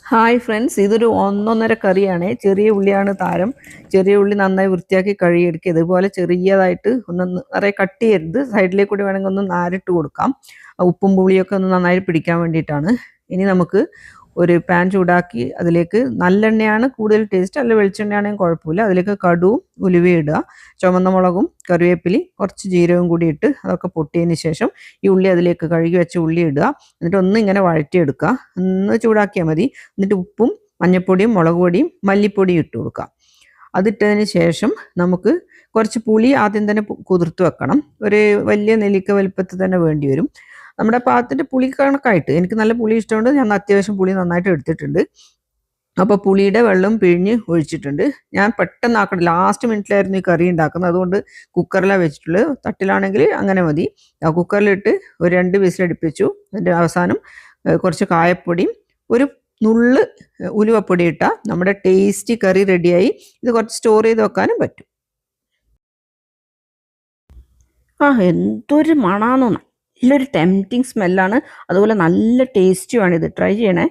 Hi friends, ഇതൊരു ഒന്നൊന്നര കറിയാണ്. ചെറിയ ഉള്ളിയാണ് താരം. ചെറിയ ഉള്ളി നന്നായി വൃത്തിയാക്കി കഴുകിയെടുക്കുക. ഇതുപോലെ ചെറിയതായിട്ട് ഒന്ന് നിറയെ കട്ട് ചെയ്യരുത്. സൈഡിലേക്ക് കൂടി വേണമെങ്കിൽ ഒന്ന് നാരിട്ട് കൊടുക്കാം. ഉപ്പും പുളിയൊക്കെ ഒന്ന് നന്നായി പിടിക്കാൻ വേണ്ടിയിട്ടാണ്. ഇനി നമുക്ക് ഒരു പാൻ ചൂടാക്കി അതിലേക്ക് നല്ലെണ്ണയാണ് കൂടുതൽ ടേസ്റ്റ്, അല്ല വെളിച്ചെണ്ണയാണെങ്കിൽ കുഴപ്പമില്ല. അതിലേക്ക് കടുവും ഉലുവയും ഇടുക, ചുവന്ന മുളകും കറിവേപ്പിലയും കുറച്ച് ജീരകവും കൂടി ഇട്ട് അതൊക്കെ പൊട്ടിയതിന് ശേഷം ഈ ഉള്ളി അതിലേക്ക് കഴുകി വെച്ച ഉള്ളി ഇടുക. എന്നിട്ട് ഒന്ന് ഇങ്ങനെ വഴറ്റിയെടുക്കുക. ഒന്ന് ചൂടാക്കിയാൽ മതി. എന്നിട്ട് ഉപ്പും മഞ്ഞൾപ്പൊടിയും മുളക് പൊടിയും മല്ലിപ്പൊടിയും ഇട്ട് കൊടുക്കുക. അതിട്ടതിന് ശേഷം നമുക്ക് കുറച്ച് പുളി ആദ്യം തന്നെ കുതിർത്ത് വെക്കണം. ഒരു വലിയ നെല്ലിക്ക വലിപ്പത്തിൽ തന്നെ വേണ്ടി വരും. നമ്മുടെ പാത്രത്തിൻ്റെ പുളി കണക്കായിട്ട്, എനിക്ക് നല്ല പുളി ഇഷ്ടമുണ്ട്, ഞാൻ അത്യാവശ്യം പുളി നന്നായിട്ട് എടുത്തിട്ടുണ്ട്. അപ്പോൾ പുളിയുടെ വെള്ളം പിഴിഞ്ഞ് ഒഴിച്ചിട്ടുണ്ട്. ഞാൻ പെട്ടെന്നാക്കണം, ലാസ്റ്റ് മിനിറ്റിലായിരുന്നു ഈ കറി ഉണ്ടാക്കുന്നത്. അതുകൊണ്ട് കുക്കറിലാണ് വെച്ചിട്ടുള്ളത്. തട്ടിലാണെങ്കിൽ അങ്ങനെ മതി. കുക്കറിലിട്ട് ഒരു 2 വിസിലടുപ്പിച്ചു. അതിൻ്റെ അവസാനം കുറച്ച് കായപ്പൊടിയും ഒരു നുള്ള് ഉലുവപ്പൊടി ഇട്ടാൽ നമ്മുടെ ടേസ്റ്റി കറി റെഡിയായി. ഇത് കുറച്ച് സ്റ്റോർ ചെയ്ത് വെക്കാനും പറ്റും. എന്തൊരു മണാന്നോ! നല്ലൊരു ടെംപ്റ്റിങ് സ്മെല്ലാണ്. അതുപോലെ നല്ല ടേസ്റ്റുമാണ്. ഇത് ട്രൈ ചെയ്യണേ.